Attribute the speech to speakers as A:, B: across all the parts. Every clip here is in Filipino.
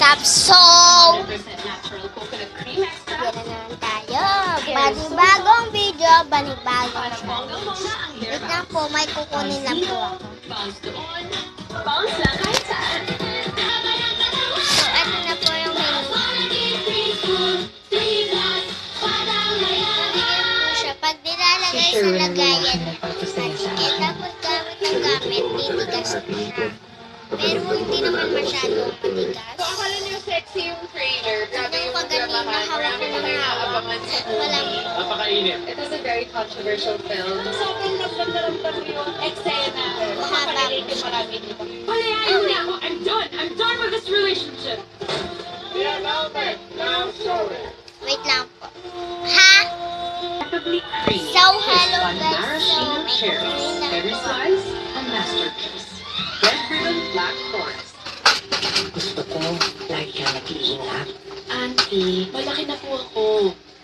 A: Sapsol! Yan na naman tayo. Panibagong video, panibagong challenge. Wait lang po, may kukunin lang po ako. So, ano na po yung menu. Pag nilalagay sa lagayan, matikit. Tapos gamit ng gamit, titigas na siya. Pero hindi naman masyadong matigas.
B: So, akala niyo sexy yung trailer. Grabe yung
A: Pagganina, hawak ko ng hawak. Walang
C: Napakainit.
B: It was a very controversial film. Sobrang ramdam yung eksena. Makaka-relate yung marami dito.
C: Palayain mo na ako! I'm done! I'm done with this relationship!
A: wait lang po. Ha?
C: Perfectly creamy.
A: So, hello
C: On
A: guys. So,
C: maraschino
A: may
C: cherries.
A: kukunin lang
C: Every
A: po.
C: slice, a masterpiece. Red-ribbon black forest.
D: Gusto ko, lagi ka nag-iingat.
B: Auntie, malaki na po ako.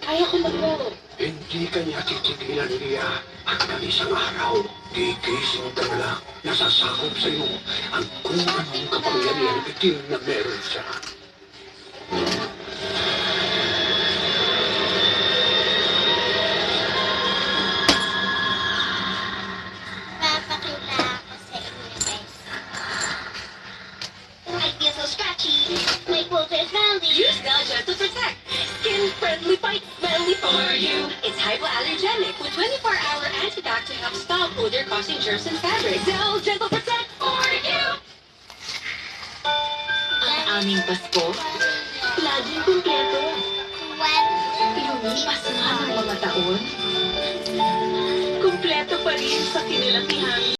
B: Kaya ko na po.
E: Hindi kanya titigilan niya hanggang isang araw. Gigising ka lang, nasasakop sa iyo ang kung anong kapangyarihan itim na meron siya.
A: Papakita ako sa inyo guys.
F: I feel so scratchy. My quote is valid.
G: Use Galgia to protect. Skin-friendly fight smelly for you. It's hypoallergenic with 24-hour antidote to help stop odor-causing germs and fabric. Galgia to protect for you.
B: Ang aming Pasko, laging kumpleto. Lumipas na ang mga taon. Kumpleto pa rin sa kinilakihan.